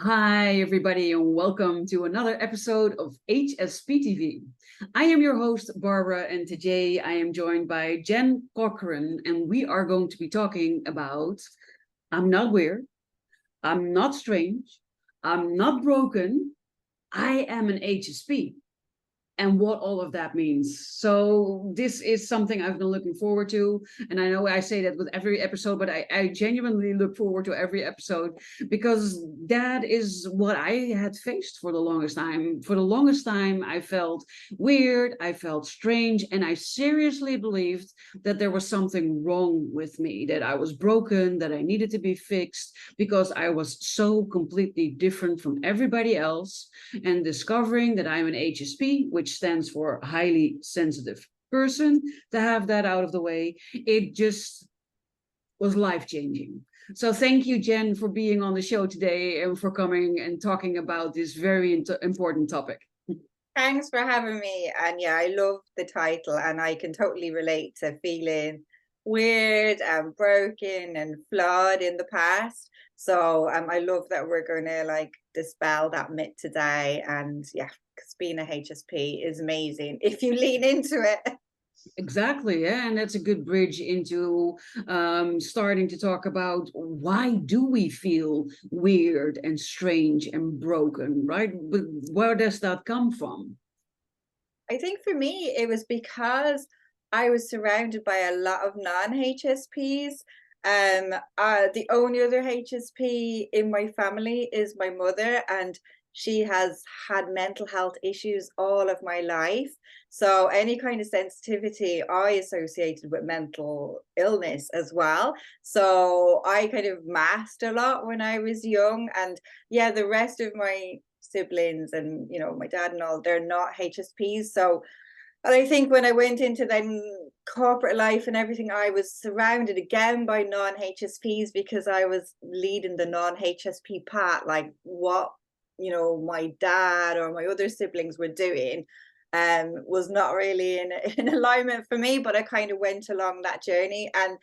Hi, everybody, and welcome to another episode of HSP TV. I am your host, Barbara, and today I am joined by Jen Corcoran, and we are going to be talking about I'm not weird, I'm not strange, I'm not broken, I am an HSP and what all of that means. So this is something I've been looking forward to. And I know I say that with every episode, but I genuinely look forward to every episode because that is what I had faced for the longest time. For the longest time, I felt weird, I felt strange, and I seriously believed that there was something wrong with me, that I was broken, that I needed to be fixed because I was so completely different from everybody else. And discovering that I'm an HSP, which stands for highly sensitive person, to have that out of the way, it just was life-changing. So thank you, Jen, for being on the show today and for coming and talking about this very important topic. Thanks for having me. And yeah, I love the title, and I can totally relate to feeling weird and broken and flawed in the past. So I love that we're going to dispel that myth today. And yeah, because being a HSP is amazing if you lean into it. Exactly, yeah, and that's a good bridge into starting to talk about why do we feel weird and strange and broken, right? But where does that come from? I think for me, it was because I was surrounded by a lot of non-HSPs. The only other HSP in my family is my mother, and she has had mental health issues all of my life. So any kind of sensitivity I associated with mental illness as well. So I kind of masked a lot when I was young. And yeah, the rest of my siblings and my dad and all, they're not HSPs. So and I think when I went into then corporate life and everything, I was surrounded again by non-HSPs because I was leading the non-HSP part, like what my dad or my other siblings were doing was not really in alignment for me, but I kind of went along that journey. And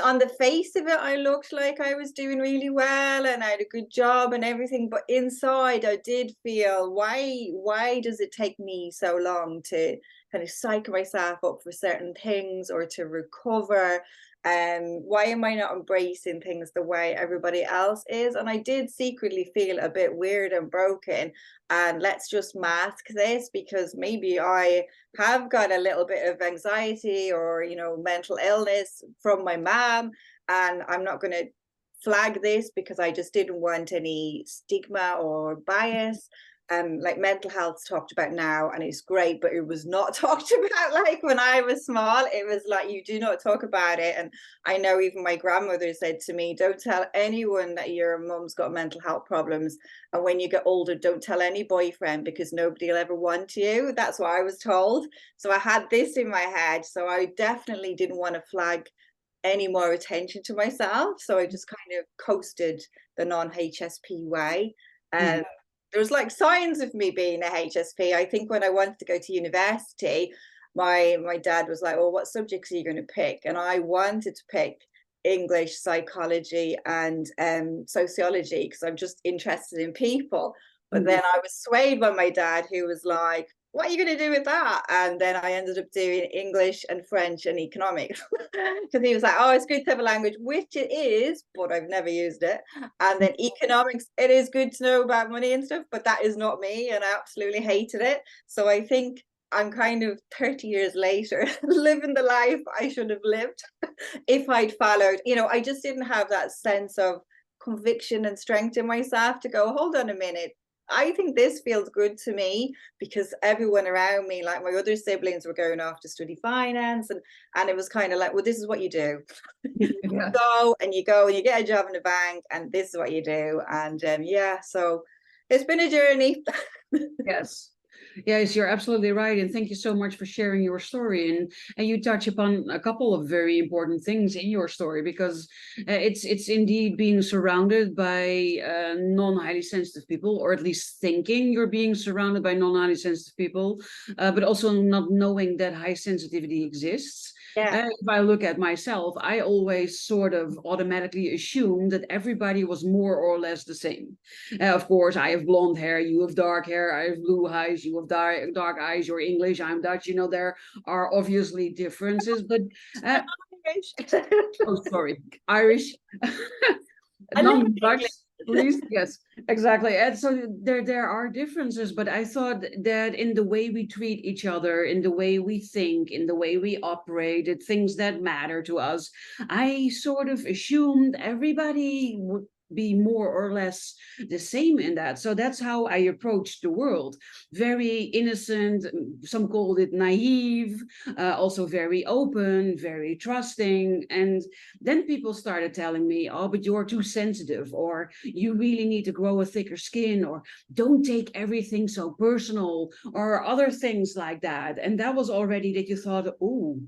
on the face of it, I looked like I was doing really well and I had a good job and everything. But inside, I did feel, why does it take me so long to kind of psych myself up for certain things or to recover? Why am I not embracing things the way everybody else is? And I did secretly feel a bit weird and broken. And let's just mask this because maybe I have got a little bit of anxiety or mental illness from my mom, and I'm not going to flag this because I just didn't want any stigma or bias. Like mental health talked about now and it's great, but it was not talked about like when I was small. It was like, you do not talk about it. And I know even my grandmother said to me, don't tell anyone that your mum's got mental health problems, and when you get older, don't tell any boyfriend because nobody will ever want you. That's what I was told. So I had this in my head, so I definitely didn't want to flag any more attention to myself. So I just kind of coasted the non-HSP way. Mhm. And there was like signs of me being a HSP. I think when I wanted to go to university, my dad was like, "Well, what subjects are you going to pick?" And I wanted to pick English, psychology, and sociology because I'm just interested in people. But Mhm. then I was swayed by my dad, who was like, what are you going to do with that? And then I ended up doing English and French and economics because he was like, oh, it's good to have a language, which it is, but I've never used it. And then economics, it is good to know about money and stuff, but that is not me. And I absolutely hated it. So I think I'm kind of 30 years later living the life I should have lived if I'd followed. I just didn't have that sense of conviction and strength in myself to go, hold on a minute. I think this feels good to me because everyone around me, like my other siblings, were going off to study finance, and it was kind of like, well, this is what you do. Yeah. You go and you get a job in a bank, and this is what you do. And yeah, so it's been a journey. Yes. Yes, you're absolutely right. And thank you so much for sharing your story. And you touch upon a couple of very important things in your story because it's indeed being surrounded by non-highly sensitive people, or at least thinking you're being surrounded by non-highly sensitive people, but also not knowing that high sensitivity exists. Yeah. If I look at myself, I always sort of automatically assumed that everybody was more or less the same. Of course, I have blonde hair, you have dark hair, I have blue eyes, you have dark eyes, you're English, I'm Dutch. You know, there are obviously differences, but uh, oh, sorry, Irish. I live in Non-Dutch, England. please. Yes, exactly. And so there are differences, but I thought that in the way we treat each other, in the way we think, in the way we operate, the things that matter to us, I sort of assumed everybody would be more or less the same in that. So that's how I approached the world. Very innocent, some called it naive, also very open, very trusting. And then people started telling me, oh, but you're too sensitive, or you really need to grow a thicker skin, or don't take everything so personal, or other things like that. And that was already that you thought, oh,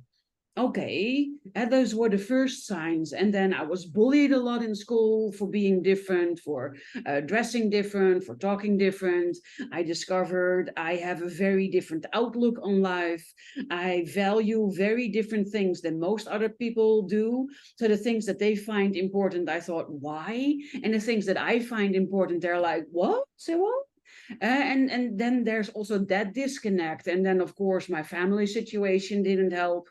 okay. And those were the first signs. And then I was bullied a lot in school for being different, for dressing different, for talking different. I discovered I have a very different outlook on life. I value very different things than most other people do. So the things that they find important, I thought, why? And the things that I find important, they're like, what? Say what? And then there's also that disconnect. And then, of course, my family situation didn't help.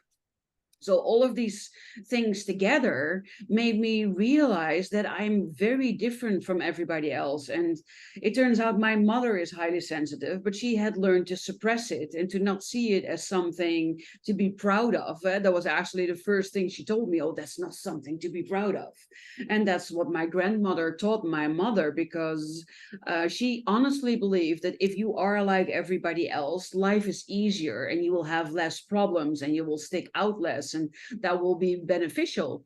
So all of these things together made me realize that I'm very different from everybody else. And it turns out my mother is highly sensitive, but she had learned to suppress it and to not see it as something to be proud of. That was actually the first thing she told me, oh, that's not something to be proud of. And that's what my grandmother taught my mother, because she honestly believed that if you are like everybody else, life is easier and you will have less problems and you will stick out less, and that will be beneficial.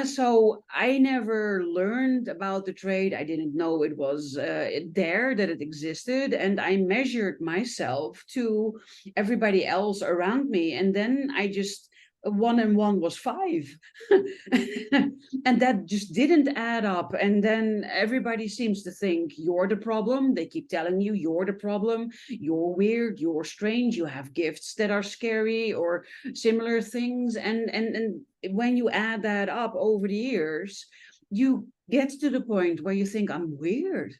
So I never learned about the trade. I didn't know it was there, that it existed. And I measured myself to everybody else around me. And then I just, 1 and 1 was 5. And that just didn't add up. And then everybody seems to think you're the problem. They keep telling you you're the problem, you're weird, you're strange, you have gifts that are scary, or similar things. And when you add that up over the years, you get to the point where you think, I'm weird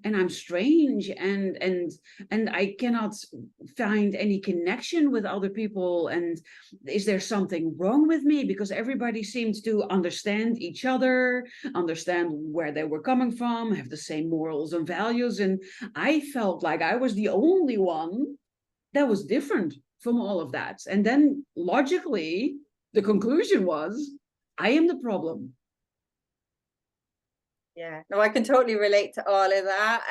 and I'm strange, and I cannot find any connection with other people. And is there something wrong with me? Because everybody seems to understand each other, understand where they were coming from, have the same morals and values. And I felt like I was the only one that was different from all of that. And then logically, the conclusion was, I am the problem. Yeah, no, I can totally relate to all of that.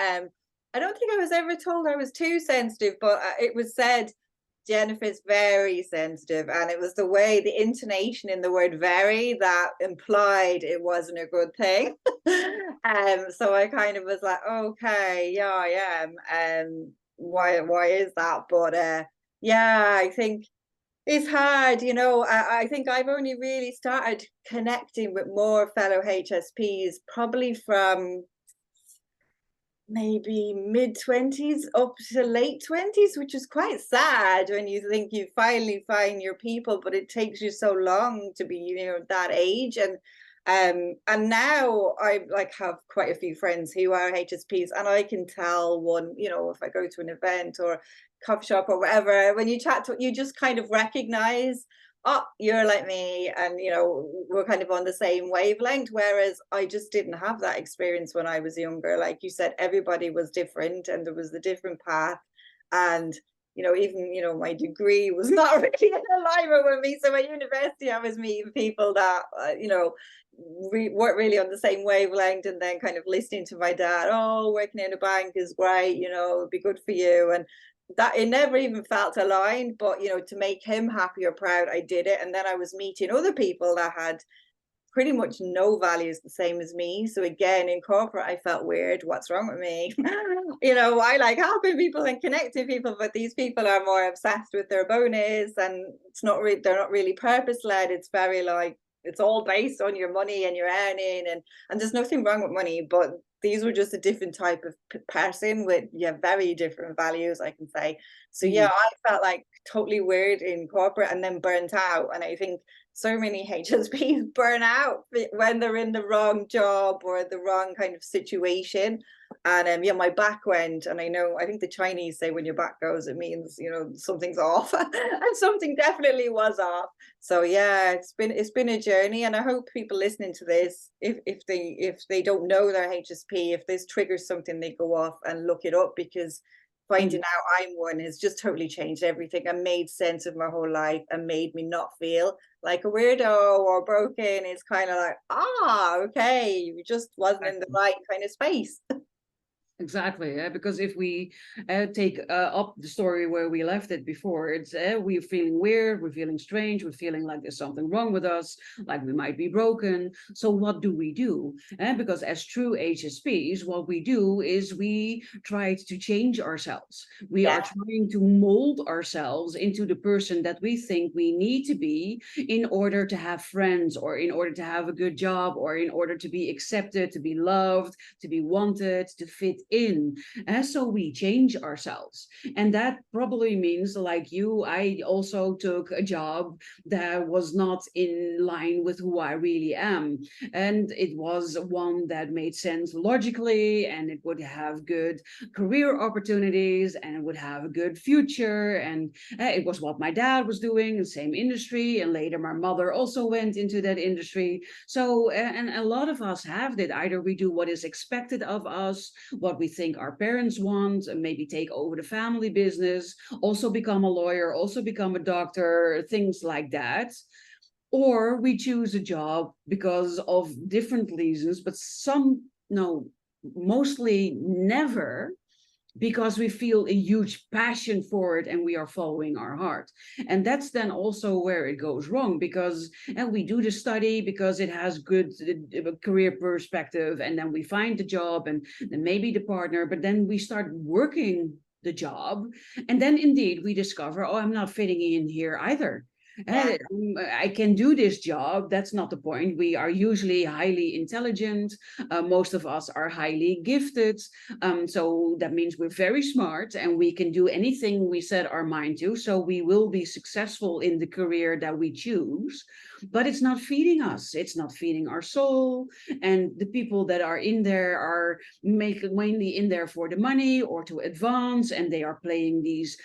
I don't think I was ever told I was too sensitive, but it was said Jennifer's very sensitive, and it was the way, the intonation in the word very, that implied it wasn't a good thing. So I kind of was like, okay, yeah, I am. Why is that? But yeah, I think it's hard, I think I've only really started connecting with more fellow HSPs probably from maybe mid-20s up to late 20s, which is quite sad when you think you finally find your people, but it takes you so long to be, that age. And now I like have quite a few friends who are HSPs, and I can tell one, if I go to an event or coffee shop or whatever, when you chat to, you just kind of recognize, oh, you're like me, and we're kind of on the same wavelength. Whereas I just didn't have that experience when I was younger. Like you said, everybody was different and there was a different path. And even my degree was not really in alignment with me. So at university I was meeting people that weren't really on the same wavelength, and then kind of listening to my dad, oh, working in a bank is great, it'd be good for you. And that it never even felt aligned, but to make him happy or proud, I did it. And then I was meeting other people that had pretty much no values the same as me. So again, in corporate, I felt weird. What's wrong with me? I like helping people and connecting people, but these people are more obsessed with their bonus, and they're not really purpose led. It's very like, it's all based on your money and your earning, and there's nothing wrong with money, but these were just a different type of person with, yeah, very different values, I can say. So yeah, Mm. I felt like totally weird in corporate and then burnt out. And I think so many HSPs burn out when they're in the wrong job or the wrong kind of situation. And yeah, my back went, and I think the Chinese say when your back goes, it means, you know, something's off, and something definitely was off. So yeah, it's been a journey, and I hope people listening to this, if they don't know their HSP, if this triggers something, they go off and look it up, because finding Mm. out I'm one has just totally changed everything and made sense of my whole life and made me not feel like a weirdo or broken. It's kind of like, okay, you just wasn't in the Exactly. right kind of space. Exactly, yeah, because if we take up the story where we left it before, it's we're feeling weird, we're feeling strange, we're feeling like there's something wrong with us, like we might be broken. So what do we do? Because as true HSPs, what we do is we try to change ourselves. We Yeah, are trying to mold ourselves into the person that we think we need to be in order to have friends, or in order to have a good job, or in order to be accepted, to be loved, to be wanted, to fit in. And so we change ourselves. And that probably means, like you, I also took a job that was not in line with who I really am. And it was one that made sense logically, and it would have good career opportunities, and it would have a good future. And it was what my dad was doing, the same industry. And later, my mother also went into that industry. So, and a lot of us have that. Either we do what is expected of us, what we think our parents want, and maybe take over the family business, also become a lawyer, also become a doctor, things like that. Or we choose a job because of different reasons, but some, no, mostly never, because we feel a huge passion for it and we are following our heart. And that's then also where it goes wrong, because and we do the study because it has good career perspective, and then we find the job and then maybe the partner, but then we start working the job, and then indeed we discover, oh, I'm not fitting in here either. yeah. I can do this job. That's not the point. We are usually highly intelligent. Most of us are highly gifted. So that means we're very smart and we can do anything we set our mind to. So we will be successful in the career that we choose, but it's not feeding us. It's not feeding our soul. And the people that are in there are mainly in there for the money or to advance. And they are playing these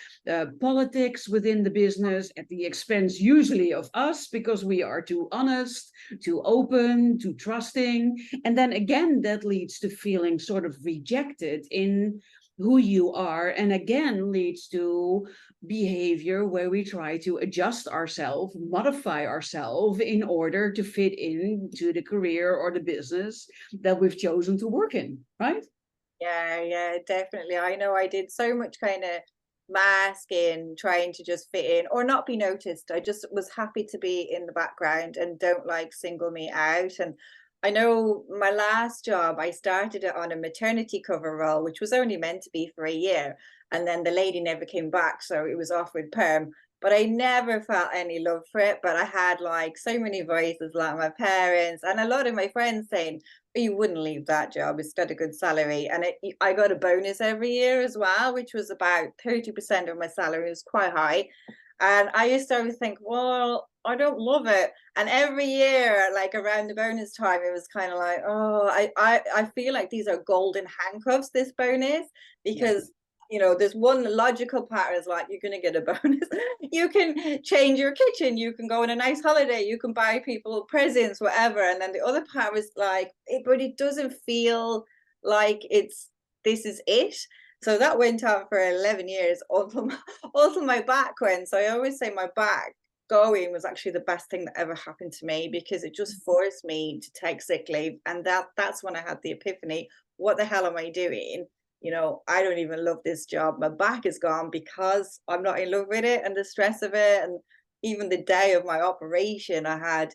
politics within the business at the expense usually of us, because we are too honest, too open, too trusting. And then again, that leads to feeling sort of rejected in who you are, and again leads to behavior where we try to adjust ourselves, modify ourselves in order to fit into the career or the business that we've chosen to work in, right? Yeah, yeah, definitely. I know I did so much kind of masking, trying to just fit in or not be noticed. I just was happy to be in the background and don't like single me out. And I know my last job, I started it on a maternity cover role, which was only meant to be for a year. And then the lady never came back, so it was offered perm. But I never felt any love for it. But I had like so many voices, like my parents and a lot of my friends saying, you wouldn't leave that job. It's got a good salary. And I got a bonus every year as well, which was about 30% of my salary. It was quite high. And I used to always think, well, I don't love it. And every year, like around the bonus time, it was kind of like, oh, I feel like these are golden handcuffs, this bonus, Yeah. because there's one logical part is like you're going to get a bonus. You can change your kitchen, you can go on a nice holiday, you can buy people presents, whatever. And then the other part was like, but it doesn't feel like this is it. So that went on for 11 years until my back went. So I always say my back going was actually the best thing that ever happened to me, because it just forced me to take sick leave. And that's when I had the epiphany. What the hell am I doing? I don't even love this job. My back is gone because I'm not in love with it and the stress of it. And even the day of my operation, I had,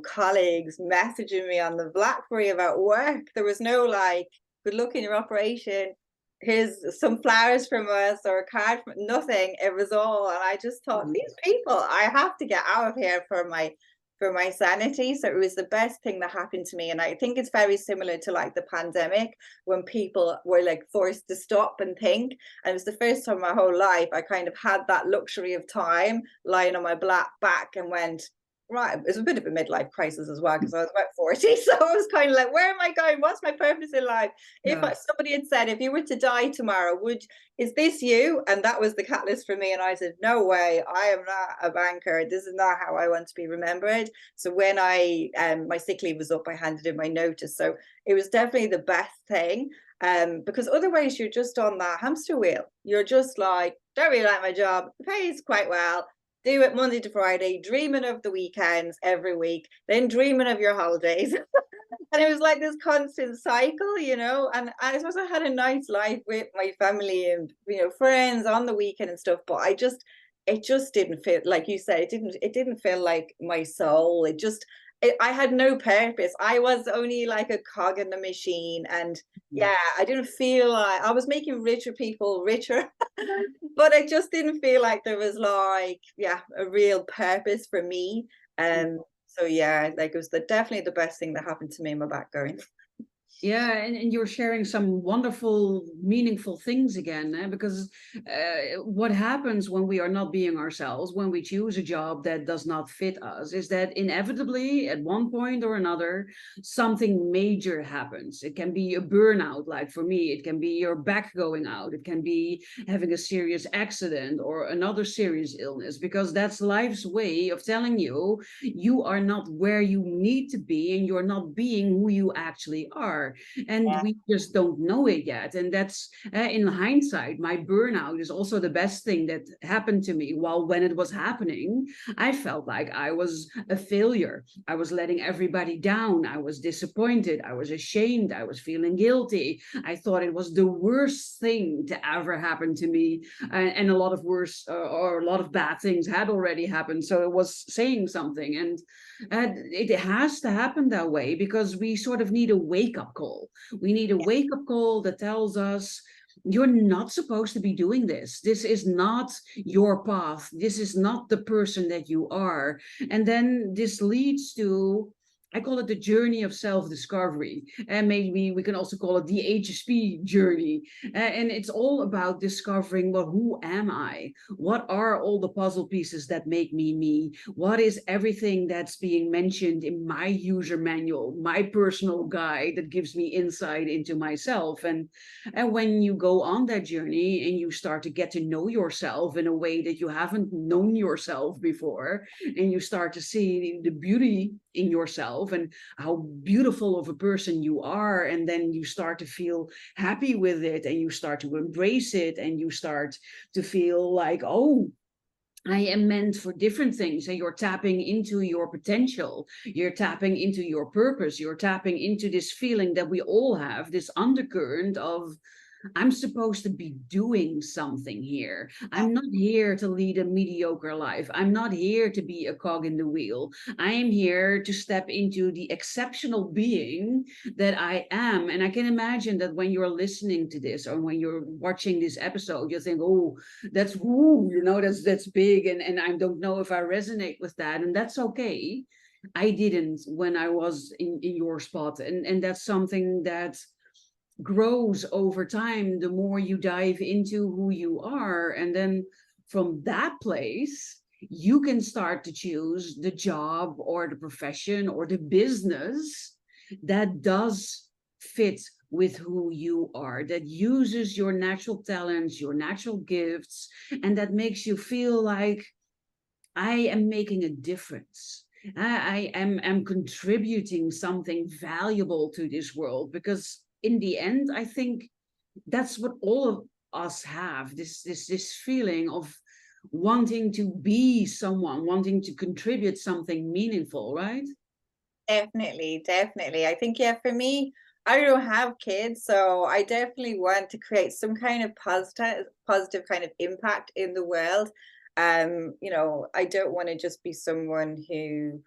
colleagues messaging me on the BlackBerry about work. There was no like, good luck in your operation. Here's some flowers from us or a card from nothing. It was all, and I just thought, Mhm. these people, I have to get out of here for my for my sanity. So it was the best thing that happened to me. And I think it's very similar to like the pandemic, when people were like forced to stop and think. And it was the first time in my whole life I kind of had that luxury of time lying on my back and went, right, it was a bit of a midlife crisis as well, because I was about 40. So I was kind of like, where am I going? What's my purpose in life? If somebody had said, if you were to die tomorrow, is this you? And that was the catalyst for me. And I said, no way, I am not a banker. This is not how I want to be remembered. So when my sick leave was up, I handed in my notice. So it was definitely the best thing. Because otherwise you're just on that hamster wheel. You're just like, don't really like my job, it pays quite well, do it Monday to Friday, dreaming of the weekends every week, then dreaming of your holidays. And it was like this constant cycle, and I suppose I had a nice life with my family and friends on the weekend and stuff, but it just didn't feel, like you said, it didn't feel like my soul. I had no purpose. I was only like a cog in the machine. And yeah, I didn't feel like I was making richer people richer, but I just didn't feel like there was like, a real purpose for me. So yeah, like it was definitely the best thing that happened to me in my back going. Yeah, and you're sharing some wonderful, meaningful things again, because what happens when we are not being ourselves, when we choose a job that does not fit us, is that inevitably, at one point or another, something major happens. It can be a burnout, like for me, it can be your back going out, it can be having a serious accident or another serious illness, because that's life's way of telling you you are not where you need to be and you're not being who you actually are. And we just don't know it yet. And that's in hindsight, my burnout is also the best thing that happened to me. While when it was happening, I felt like I was a failure. I was letting everybody down. I was disappointed. I was ashamed. I was feeling guilty. I thought it was the worst thing to ever happen to me. And a lot of worse or a lot of bad things had already happened. So it was saying something. And it has to happen that way, because we sort of need a wake-up call. We need a wake-up call that tells us, you're not supposed to be doing this. This is not your path. This is not the person that you are. And then this leads to, I call it the journey of self-discovery. And maybe we can also call it the HSP journey. And it's all about discovering, well, who am I? What are all the puzzle pieces that make me me? What is everything that's being mentioned in my user manual, my personal guide that gives me insight into myself? And when you go on that journey and you start to get to know yourself in a way that you haven't known yourself before, and you start to see the beauty in yourself and how beautiful of a person you are, and then you start to feel happy with it, and you start to embrace it, and you start to feel like, oh, I am meant for different things. And you're tapping into your potential. You're tapping into your purpose. You're tapping into this feeling that we all have, this undercurrent of, I'm supposed to be doing something here. I'm not here to lead a mediocre life. I'm not here to be a cog in the wheel. I am here to step into the exceptional being that I am. And I can imagine that when you're listening to this, or when you're watching this episode, you think, oh, that's woo, that's big. And I don't know if I resonate with that. And that's okay. I didn't when I was in your spot. And that's something that grows over time the more you dive into who you are. And then from that place, you can start to choose the job or the profession or the business that does fit with who you are, that uses your natural talents, your natural gifts, and that makes you feel like, I am making a difference. I am contributing something valuable to this world. Because in the end, I think that's what all of us have, this feeling of wanting to be someone, wanting to contribute something meaningful, right? Definitely. I think, for me, I don't have kids, so I definitely want to create some kind of positive kind of impact in the world. I don't want to just be someone who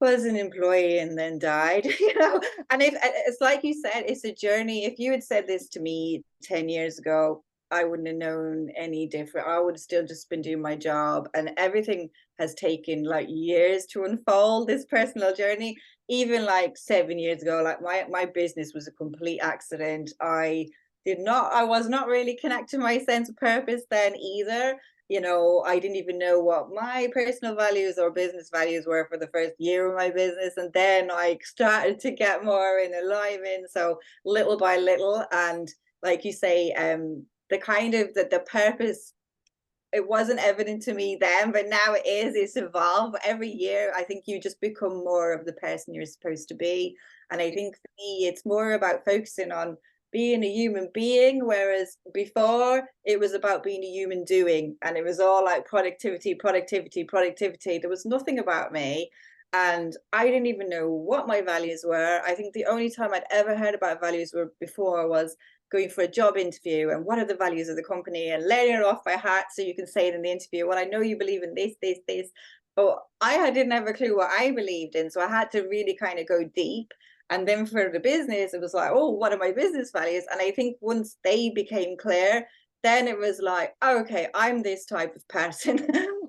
was an employee and then died, and it's like you said, it's a journey. If you had said this to me 10 years ago, I wouldn't have known any different. I would have still just been doing my job, and everything has taken like years to unfold this personal journey. Even like 7 years ago, like my business was a complete accident. I was not really connected to my sense of purpose then either. I didn't even know what my personal values or business values were for the first year of my business. And then I started to get more in alignment. So little by little. And like you say, the kind of the purpose, it wasn't evident to me then, but now it is. It's evolved every year. I think you just become more of the person you're supposed to be. And I think for me, it's more about focusing on being a human being, whereas before it was about being a human doing, and it was all like productivity, productivity, productivity. There was nothing about me. And I didn't even know what my values were. I think the only time I'd ever heard about values were before was going for a job interview and what are the values of the company and laying it off by heart so you can say it in the interview. Well, I know you believe in this. But I didn't have a clue what I believed in. So I had to really kind of go deep. And then for the business, it was like, oh, what are my business values? And I think once they became clear, then it was like, oh, okay, I'm this type of person.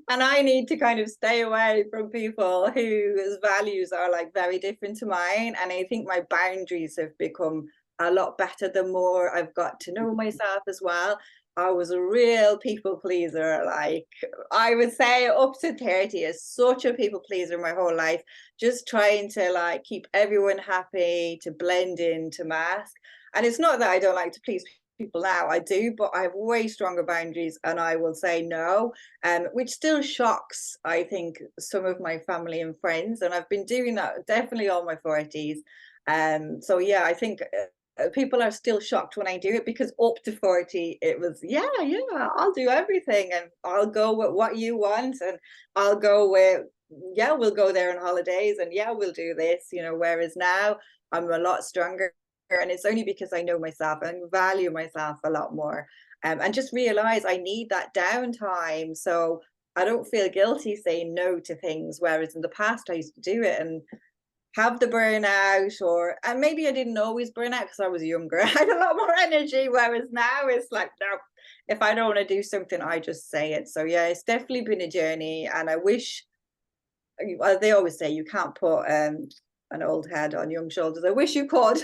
And I need to kind of stay away from people whose values are like very different to mine. And I think my boundaries have become a lot better the more I've got to know myself as well. I was a real people pleaser. Like I would say up to 30 is such a people pleaser my whole life, just trying to like keep everyone happy, to blend in, to mask. And it's not that I don't like to please people now, I do, but I have way stronger boundaries and I will say no, which still shocks, I think, some of my family and friends. And I've been doing that definitely all my 40s. So yeah, I think people are still shocked when I do it, because up to 40 it was yeah, I'll do everything and I'll go with what you want, and I'll go with yeah, we'll go there on holidays, and yeah, we'll do this, whereas now I'm a lot stronger, and it's only because I know myself and value myself a lot more, and just realize I need that downtime, so I don't feel guilty saying no to things, whereas in the past I used to do it and have the burnout, and maybe I didn't always burn out because I was younger. I had a lot more energy, whereas now it's like, no, if I don't want to do something, I just say it. So yeah, it's definitely been a journey, and I wish, well, they always say you can't put an old head on young shoulders. I wish you could.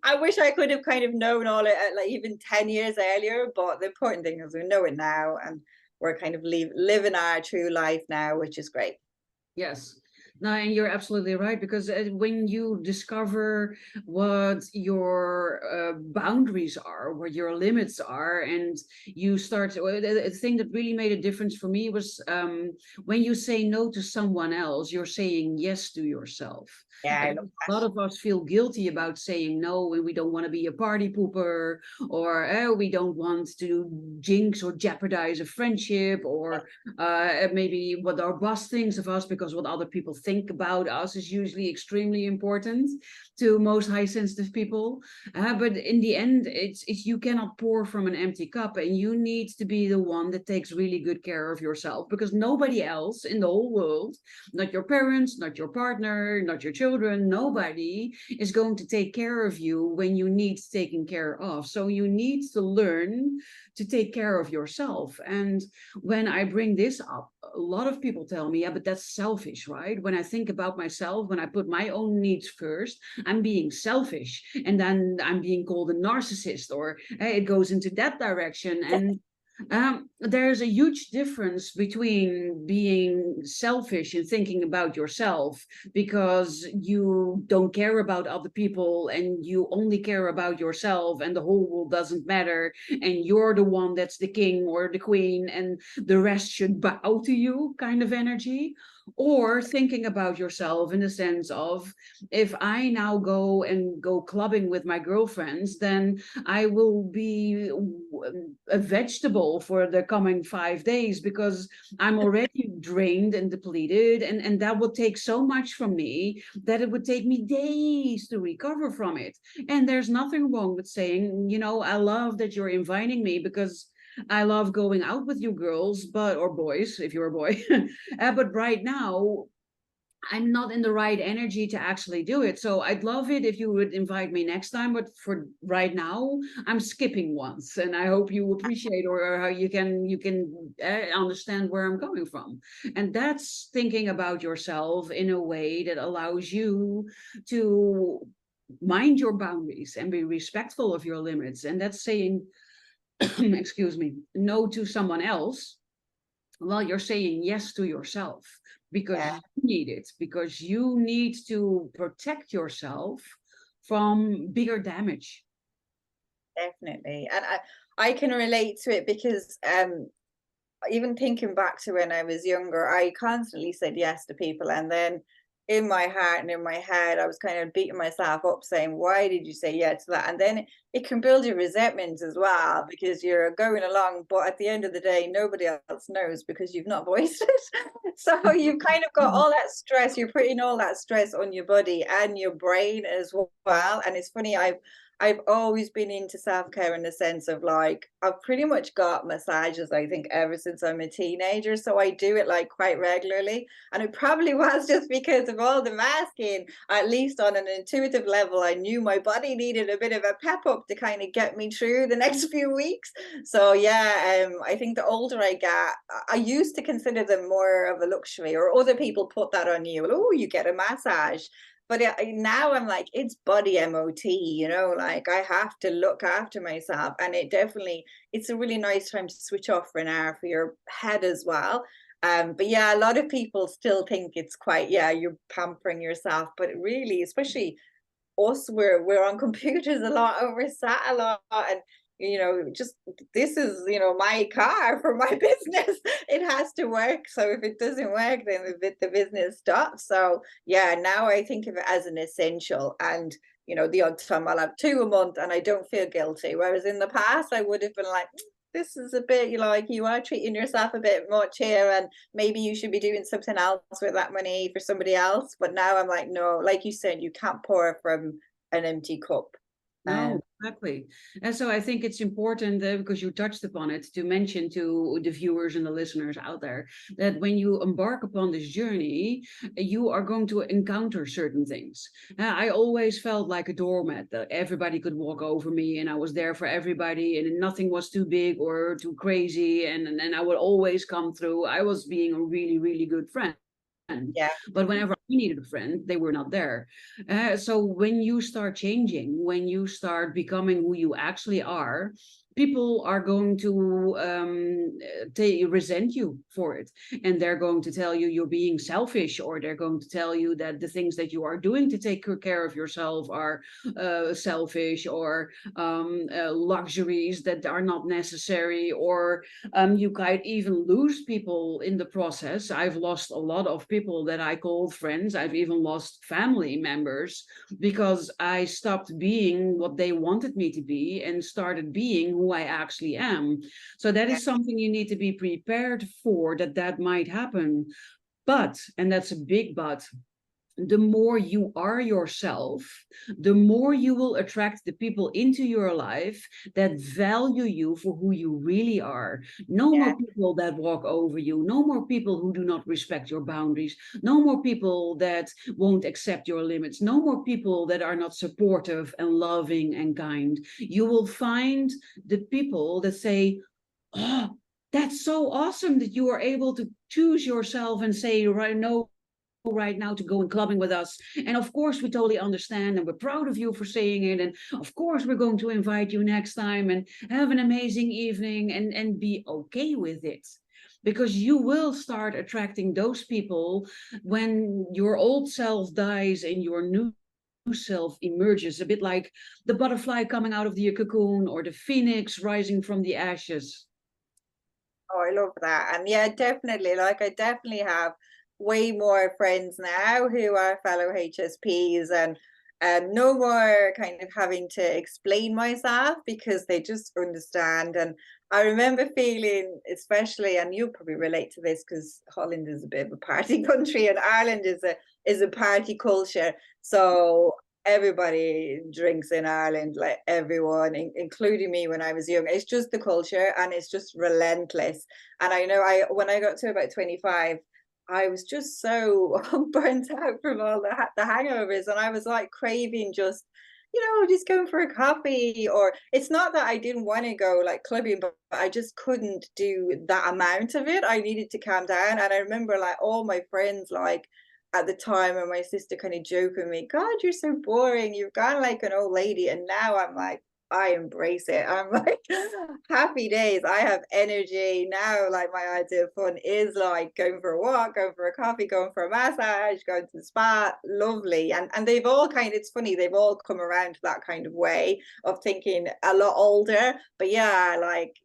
I wish I could have kind of known all it like even 10 years earlier, but the important thing is we know it now, and we're kind of living our true life now, which is great. Yes. No, and you're absolutely right, because when you discover what your boundaries are, what your limits are, and you start, the thing that really made a difference for me was when you say no to someone else, you're saying yes to yourself. Yeah, I And love a lot of us feel guilty about saying no, and we don't want to be a party pooper, or we don't want to jinx or jeopardize a friendship, or maybe what our boss thinks of us, because what other people think about us is usually extremely important to most high sensitive people. But in the end, it's you cannot pour from an empty cup, and you need to be the one that takes really good care of yourself, because nobody else in the whole world, not your parents, not your partner, not your children, nobody is going to take care of you when you need taken care of. So you need to learn to take care of yourself. And when I bring this up, a lot of people tell me, yeah, but that's selfish, right? When I think about myself, when I put my own needs first, I'm being selfish. And then I'm being called a narcissist, or it goes into that direction. And there's a huge difference between being selfish and thinking about yourself because you don't care about other people and you only care about yourself and the whole world doesn't matter and you're the one that's the king or the queen and the rest should bow to you kind of energy, or thinking about yourself in the sense of, if I now go clubbing with my girlfriends, then I will be a vegetable for the coming 5 days because I'm already drained and depleted, and that would take so much from me that it would take me days to recover from it. And there's nothing wrong with saying, I love that you're inviting me because I love going out with you girls, or boys, if you're a boy. But right now, I'm not in the right energy to actually do it. So I'd love it if you would invite me next time. But for right now, I'm skipping once, and I hope you appreciate or how you can understand where I'm coming from. And that's thinking about yourself in a way that allows you to mind your boundaries and be respectful of your limits. And that's saying, excuse me, no to someone else. Well, you're saying yes to yourself because Yeah, you need it, because you need to protect yourself from bigger damage. definitely. And I can relate to it because even thinking back to when I was younger, I constantly said yes to people. And then in my heart and in my head, I was kind of beating myself up saying, why did you say yes to that? And then it can build your resentment as well because you're going along, but at the end of the day, nobody else knows because you've not voiced it. So you've kind of got all that stress, you're putting all that stress on your body and your brain as well. And it's funny, I've always been into self-care in the sense of like I've pretty much got massages, I think, ever since I'm a teenager. So I do it like quite regularly. And it probably was just because of all the masking, at least on an intuitive level, I knew my body needed a bit of a pep up to kind of get me through the next few weeks. So yeah, I think the older I get, I used to consider them more of a luxury, or other people put that on you. Oh, you get a massage. But now I'm like, it's body MOT, like I have to look after myself. And it's a really nice time to switch off for an hour for your head as well. But yeah, a lot of people still think it's quite, yeah, you're pampering yourself, but really, especially us, we're on computers a lot, and we're sat a lot, and just this is my car for my business. It has to work, so if it doesn't work, then the business stops. So yeah, now I think of it as an essential. And the odd time I'll have two a month and I don't feel guilty, whereas in the past I would have been like, this is a bit, like, you are treating yourself a bit much here, and maybe you should be doing something else with that money for somebody else. But now I'm like, no, like you said, you can't pour from an empty cup. No, exactly. And so I think it's important, because you touched upon it, to mention to the viewers and the listeners out there that when you embark upon this journey, you are going to encounter certain things. I always felt like a doormat, that everybody could walk over me and I was there for everybody and nothing was too big or too crazy. And I would always come through. I was being a really, really good friend. Yeah, But whenever I needed a friend, they were not there. So when you start changing, when you start becoming who you actually are, people are going to resent you for it. And they're going to tell you you're being selfish, or they're going to tell you that the things that you are doing to take care of yourself are selfish, or luxuries that are not necessary, or you might even lose people in the process. I've lost a lot of people that I called friends. I've even lost family members because I stopped being what they wanted me to be and started being who I actually am. So that yeah, is something you need to be prepared for, that might happen. But, and that's a big but, the more you are yourself, the more you will attract the people into your life that value you for who you really are. No yeah, more people that walk over you, no more people who do not respect your boundaries, no more people that won't accept your limits, no more people that are not supportive and loving and kind. You will find the people that say, oh, that's so awesome that you are able to choose yourself and say, right, no, right now, to go and clubbing with us. And of course, we totally understand and we're proud of you for saying it. And of course, we're going to invite you next time and have an amazing evening, and be okay with it. Because you will start attracting those people when your old self dies and your new self emerges, a bit like the butterfly coming out of the cocoon or the phoenix rising from the ashes. oh, I love that. And yeah, definitely, like I definitely have way more friends now who are fellow HSPs, and no more kind of having to explain myself because they just understand. And I remember feeling, especially, and you'll probably relate to this because Holland is a bit of a party country and Ireland is a party culture. So everybody drinks in Ireland, like everyone, including me when I was young. It's just the culture, and it's just relentless. And I know, I when I got to about 25, I was just so burnt out from all the hangovers, and I was like craving just, just going for a coffee. Or it's not that I didn't want to go like clubbing, but I just couldn't do that amount of it. I needed to calm down. And I remember like all my friends, like at the time, and my sister kind of joking me, God, you're so boring. You've gone like an old lady. And now I'm like, I embrace it. I'm like, happy days. I have energy now. Like my idea of fun is like going for a walk, going for a coffee, going for a massage, going to the spa. Lovely. And they've all kind of, it's funny, they've all come around to that kind of way of thinking a lot older. But yeah, like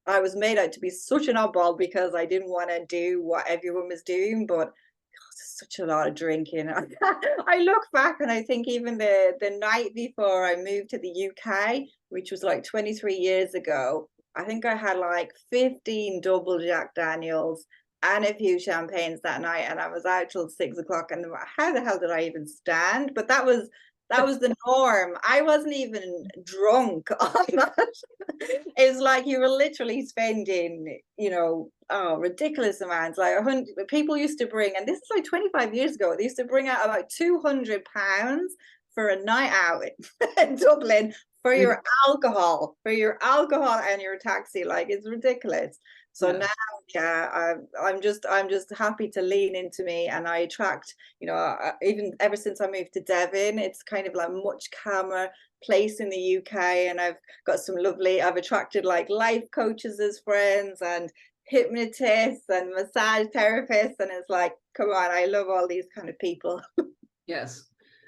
I was made out to be such an oddball because I didn't want to do what everyone was doing, but such a lot of drinking. I look back and I think even the night before I moved to the UK, which was like 23 years ago, I think I had like 15 double Jack Daniels and a few champagnes that night, and I was out till 6 o'clock. And how the hell did I even stand? But that was the norm. I wasn't even drunk on that. It's like you were literally spending, ridiculous amounts. Like people used to bring, and this is like 25 years ago, they used to bring out about £200 for a night out in Dublin for your alcohol and your taxi. Like it's ridiculous. So Yeah. now, yeah, I'm just happy to lean into me, and I attract, even ever since I moved to Devon, it's kind of like much calmer place in the UK, and I've attracted like life coaches as friends, and hypnotists and massage therapists, and it's like, come on, I love all these kind of people. Yes,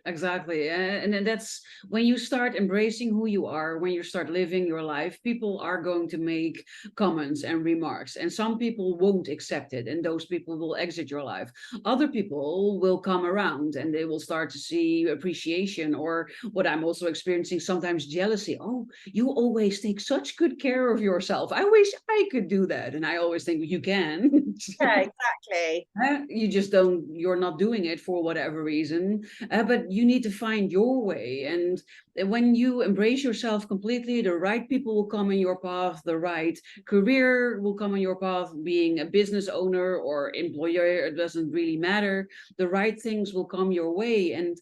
exactly. And then that's when you start embracing who you are, when you start living your life, people are going to make comments and remarks, and some people won't accept it, and those people will exit your life. Other people will come around and they will start to see appreciation, or what I'm also experiencing sometimes, jealousy. Oh, you always take such good care of yourself. I wish I could do that. And I always think you can. Yeah, exactly. You just don't, you're not doing it for whatever reason, but you need to find your way. And when you embrace yourself completely, the right people will come in your path, the right career will come in your path, being a business owner or employer, it doesn't really matter. The right things will come your way. And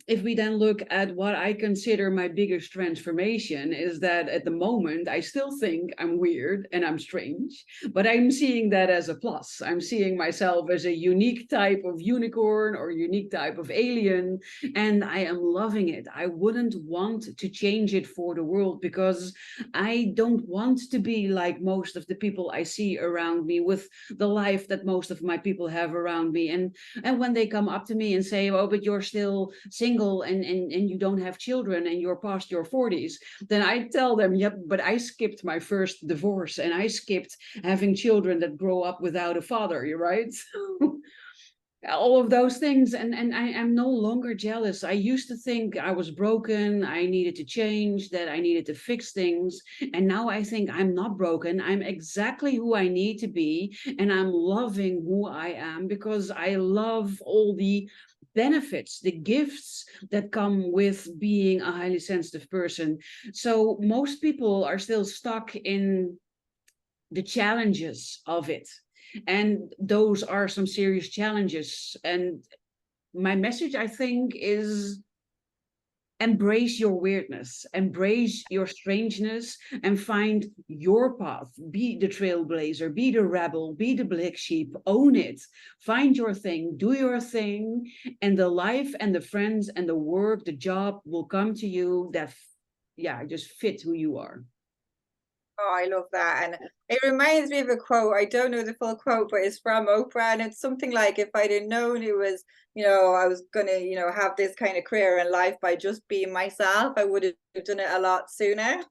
if we then look at what I consider my biggest transformation, is that at the moment I still think I'm weird and I'm strange, but I'm seeing that as a plus. I'm seeing myself as a unique type of unicorn or unique type of alien, and I am loving it. I wouldn't want to change it for the world, because I don't want to be like most of the people I see around me, with the life that most of my people have around me. And when they come up to me and say, oh, but you're still single, and you don't have children, and you're past your 40s, then I tell them, yep, but I skipped my first divorce, and I skipped having children that grow up without a father. You're right. All of those things, and I am no longer jealous. I used to think I was broken, I needed to change, that I needed to fix things, and now I think I'm not broken. I'm exactly who I need to be, and I'm loving who I am, because I love all the benefits, the gifts that come with being a highly sensitive person. So most people are still stuck in the challenges of it, and those are some serious challenges. And my message, I think, is embrace your weirdness, embrace your strangeness, and find your path. Be the trailblazer, be the rebel, be the black sheep. Own it. Find your thing, do your thing, and the life and the friends and the work, the job will come to you that, yeah, just fit who you are. Oh, I love that. And it reminds me of a quote. I don't know the full quote, but it's from Oprah. And it's something like, if I'd have known it was, I was going to, have this kind of career in life by just being myself, I would have done it a lot sooner.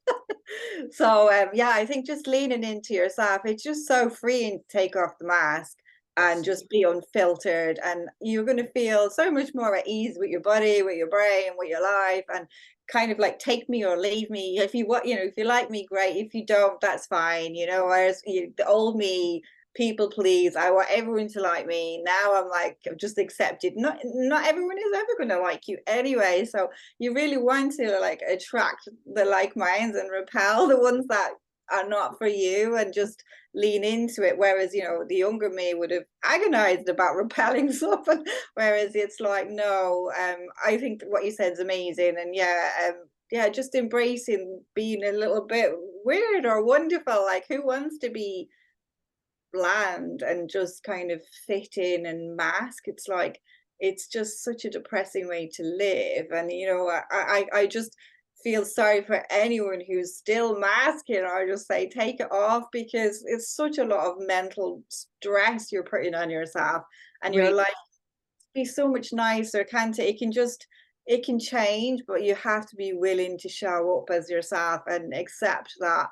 So, yeah, I think just leaning into yourself, it's just so freeing to take off the mask and Yes. just be unfiltered. And you're going to feel so much more at ease with your body, with your brain, with your life. And kind of like, take me or leave me. If you want, if you like me, great. If you don't, that's fine. Whereas the old me, people please, I want everyone to like me. Now I'm like, I've just accepted not everyone is ever going to like you anyway. So you really want to like attract the like minds and repel the ones that are not for you, and just lean into it. Whereas, you know, the younger me would have agonized about repelling something. Whereas it's like, no, I think what you said is amazing. And yeah, just embracing being a little bit weird or wonderful. Like, who wants to be bland and just kind of fit in and mask? It's like, it's just such a depressing way to live. And you know, I just feel sorry for anyone who's still masking, or just say take it off, because it's such a lot of mental stress you're putting on yourself, and your Great. life be so much nicer, can't it? It can change, but you have to be willing to show up as yourself and accept that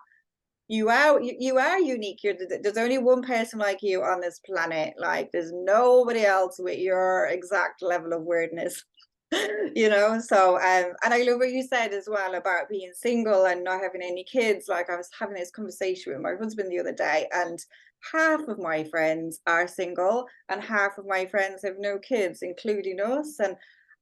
you are unique. There's only one person like you on this planet. Like, there's nobody else with your exact level of weirdness. You know, so and I love what you said as well about being single and not having any kids. Like, I was having this conversation with my husband the other day, and half of my friends are single and half of my friends have no kids, including us.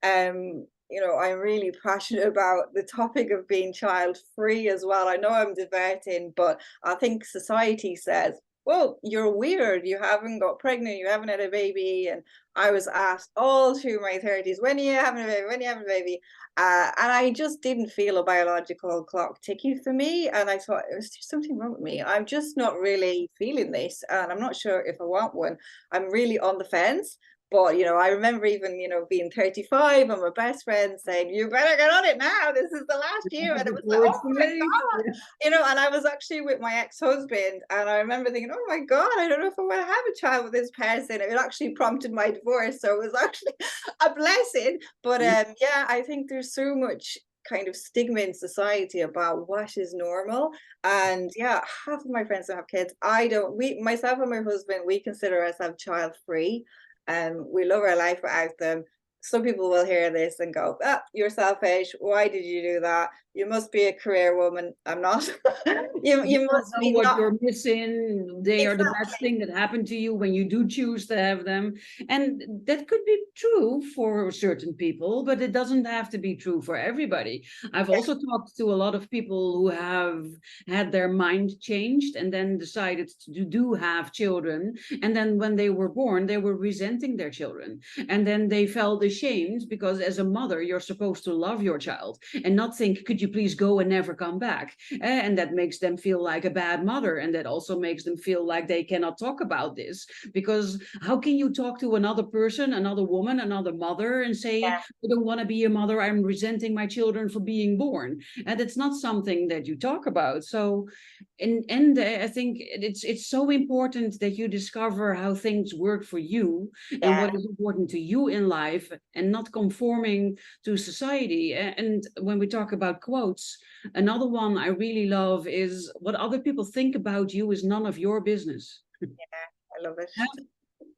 And you know, I'm really passionate about the topic of being child free as well. I know I'm diverting, but I think society says, well, you're weird, you haven't got pregnant, you haven't had a baby. And I was asked all through my 30s, when are you having a baby, when are you having a baby? And I just didn't feel a biological clock ticking for me. And I thought, is there something wrong with me? I'm just not really feeling this, and I'm not sure if I want one. I'm really on the fence. But you know, I remember even, you know, being 35 and my best friend saying, you better get on it now, this is the last year. And it was like, Before oh it's too my late. God, you know. And I was actually with my ex-husband, and I remember thinking, oh my God, I don't know if I want to have a child with this person. It actually prompted my divorce, so it was actually a blessing. But yeah, I think there's so much kind of stigma in society about what is normal. And yeah, half of my friends don't have kids. I don't. We, myself and my husband, we consider ourselves child free. We love our life without them. Some people will hear this and go, ah, you're selfish. Why did you do that? You must be a career woman. I'm not. You You don't must know be what not. you're missing. They are the best Exactly. thing that happened to you when you do choose to have them. And that could be true for certain people, but it doesn't have to be true for everybody. I've Yeah, also talked to a lot of people who have had their mind changed and then decided to do have children. And then when they were born, they were resenting their children. And then they felt ashamed because as a mother, you're supposed to love your child and not think, could you please go and never come back? And that makes them feel like a bad mother, and that also makes them feel like they cannot talk about this, because how can you talk to another person, another woman, another mother, and say, yeah, I don't want to be a mother, I'm resenting my children for being born? And it's not something that you talk about. So and I think it's so important that you discover how things work for you and yeah. what is important to you in life, and not conforming to society. And when we talk about quotes, another one I really love is, what other people think about you is none of your business. I love it.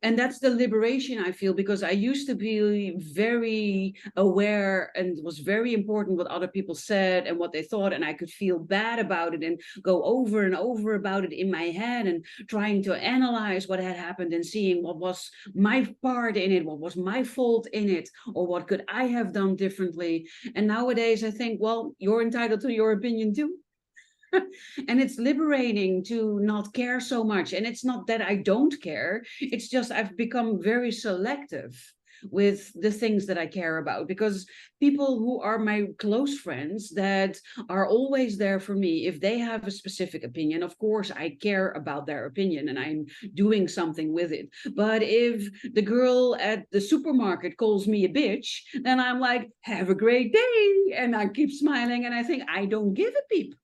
And that's the liberation I feel, because I used to be very aware and it was very important what other people said and what they thought, and I could feel bad about it and go over and over about it in my head and trying to analyze what had happened and seeing what was my part in it, what was my fault in it, or what could I have done differently. And nowadays I think, well, you're entitled to your opinion too. And it's liberating to not care so much. And it's not that I don't care, it's just I've become very selective with the things that I care about, because people who are my close friends that are always there for me, if they have a specific opinion, of course I care about their opinion and I'm doing something with it. But if the girl at the supermarket calls me a bitch, then I'm like, have a great day, and I keep smiling, and I think I don't give a peep.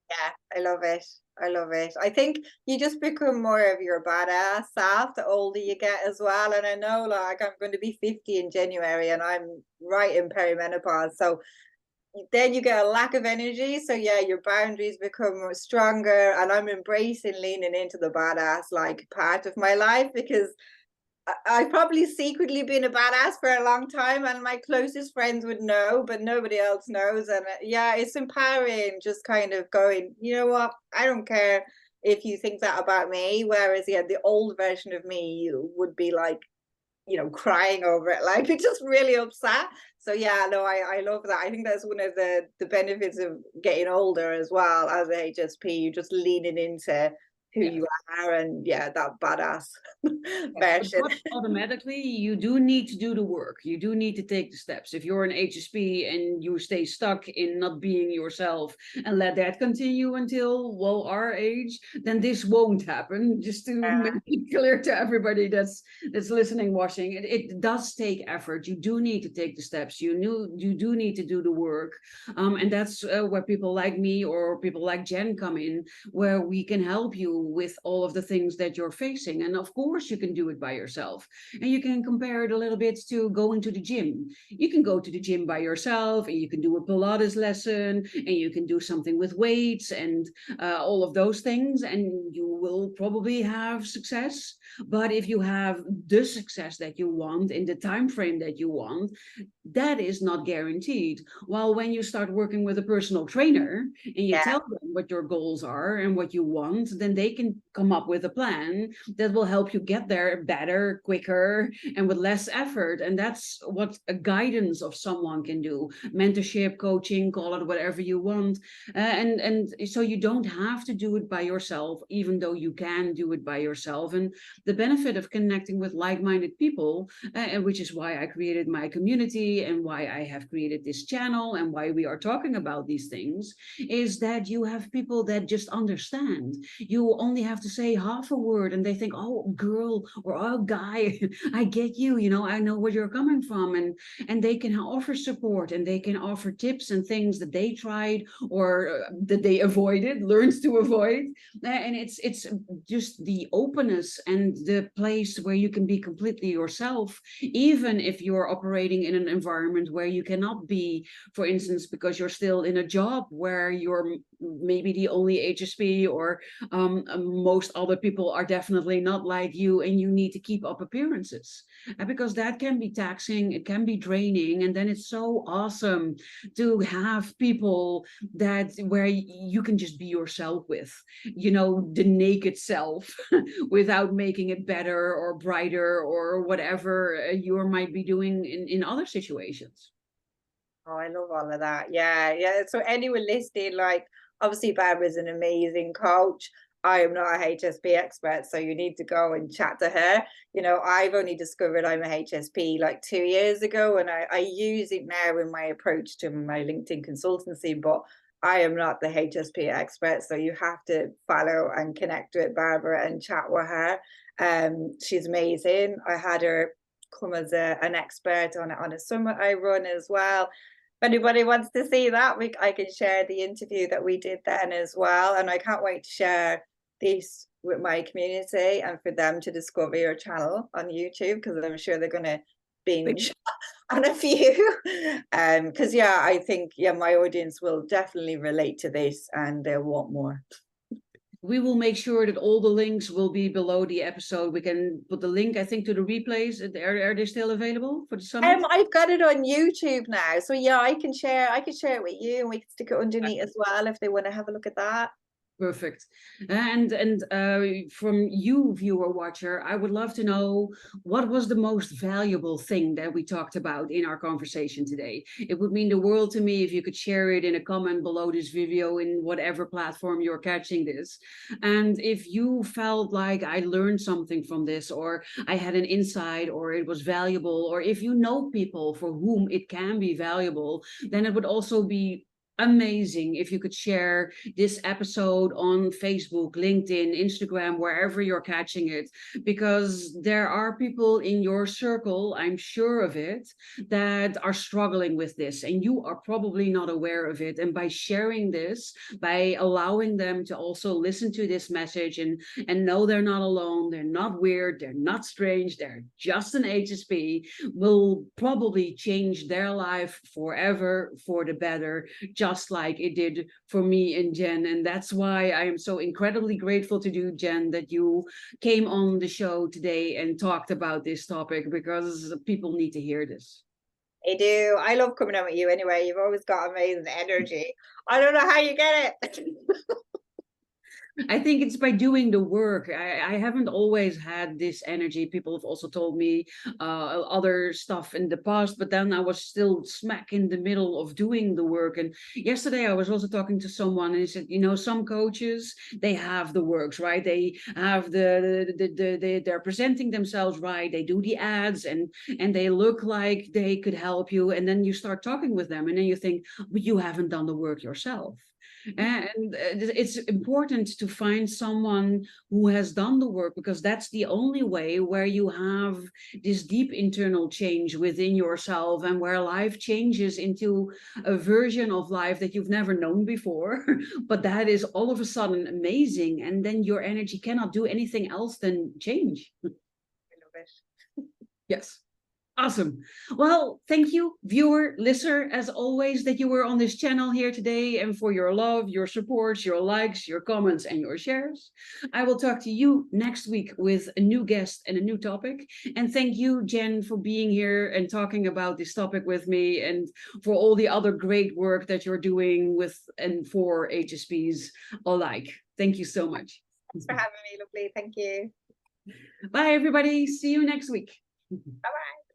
Yeah, I love it. I love it. I think you just become more of your badass self the older you get as well. And I know, like, I'm going to be 50 in January and I'm right in perimenopause. So then you get a lack of energy. So yeah, your boundaries become stronger. And I'm embracing leaning into the badass like part of my life, because I've probably secretly been a badass for a long time, and my closest friends would know, but nobody else knows. And yeah, it's empowering, just kind of going, you know what, I don't care if you think that about me. Whereas, yeah, the old version of me would be like, crying over it, like it's just really upset. So yeah, no, I love that. I think that's one of the benefits of getting older as well as a HSP. You're just leaning into who Yes. you are, and yeah, that badass Yes, version. but automatically, you do need to do the work. You do need to take the steps. If you're an HSP and you stay stuck in not being yourself and let that continue until, well, our age, then this won't happen. Just to make it clear to everybody that's listening, watching, it does take effort. You do need to take the steps. You do need to do the work, and that's where people like me or people like Jen come in, where we can help you with all of the things that you're facing. And of course, you can do it by yourself. And you can compare it a little bit to going to the gym. You can go to the gym by yourself, and you can do a Pilates lesson, and you can do something with weights and all of those things, and you will probably have success. But if you have the success that you want in the time frame that you want, that is not guaranteed. While when you start working with a personal trainer and you Yeah. tell them what your goals are and what you want, then they can come up with a plan that will help you get there better, quicker, and with less effort. And that's what a guidance of someone can do. Mentorship, coaching, call it whatever you want. And so you don't have to do it by yourself, even though you can do it by yourself. And the benefit of connecting with like-minded people, which is why I created my community and why I have created this channel and why we are talking about these things, is that you have people that just understand. You only have to say half a word and they think, oh, girl, or oh, guy, I get you, I know where you're coming from. And they can offer support, and they can offer tips and things that they tried or that they avoided, learned to avoid. And it's just the openness and the place where you can be completely yourself, even if you're operating in an environment where you cannot be, for instance, because you're still in a job where you're maybe the only HSP, or most other people are definitely not like you, and you need to keep up appearances. And because that can be taxing, it can be draining. And then it's so awesome to have people that where you can just be yourself with, the naked self, without making it better or brighter or whatever you might be doing in other situations. Oh, I love all of that. Yeah, yeah. So anyone listening, like obviously Barbara's an amazing coach. I am not a HSP expert, so you need to go and chat to her. I've only discovered I'm a HSP like 2 years ago, and I use it now in my approach to my LinkedIn consultancy, but I am not the HSP expert. So you have to follow and connect with Barbara and chat with her. She's amazing. I had her come as an expert on a summit I run as well. If anybody wants to see that, I can share the interview that we did then as well. And I can't wait to share this with my community and for them to discover your channel on YouTube, because I'm sure they're going to binge on a few. Because yeah, I think my audience will definitely relate to this and they'll want more. We will make sure that all the links will be below the episode. We can put the link, I think, to the replays. Are they still available for the summit? I've got it on YouTube now, so yeah, I can share it with you, and we can stick it underneath as well if they want to have a look at that. Perfect. And from you, viewer watcher, I would love to know, what was the most valuable thing that we talked about in our conversation today? It would mean the world to me if you could share it in a comment below this video in whatever platform you're catching this. And if you felt like I learned something from this, or I had an insight, or it was valuable, or if you know people for whom it can be valuable, then it would also be amazing if you could share this episode on Facebook, LinkedIn, Instagram, wherever you're catching it, because there are people in your circle, I'm sure of it, that are struggling with this, and you are probably not aware of it. And by sharing this, by allowing them to also listen to this message and know they're not alone, they're not weird, they're not strange, they're just an HSP, will probably change their life forever for the better, just like it did for me and Jen. And that's why I am so incredibly grateful to you, Jen, that you came on the show today and talked about this topic, because people need to hear this. I do. I love coming on with you anyway. You've always got amazing energy. I don't know how you get it. I think it's by doing the work. I haven't always had this energy. People have also told me other stuff in the past, but then I was still smack in the middle of doing the work. And yesterday I was also talking to someone and he said, you know, some coaches, they have the works, right? They have they're presenting themselves right. They do the ads and they look like they could help you. And then you start talking with them and then you think, but you haven't done the work yourself. And it's important to find someone who has done the work because that's the only way where you have this deep internal change within yourself and where life changes into a version of life that you've never known before. But that is all of a sudden amazing. And then your energy cannot do anything else than change. I love it. Yes. Awesome. Well, thank you, viewer, listener, as always, that you were on this channel here today and for your love, your support, your likes, your comments, and your shares. I will talk to you next week with a new guest and a new topic. And thank you, Jen, for being here and talking about this topic with me and for all the other great work that you're doing with and for HSPs alike. Thank you so much. Thanks for having me, lovely. Thank you. Bye, everybody. See you next week. Bye-bye.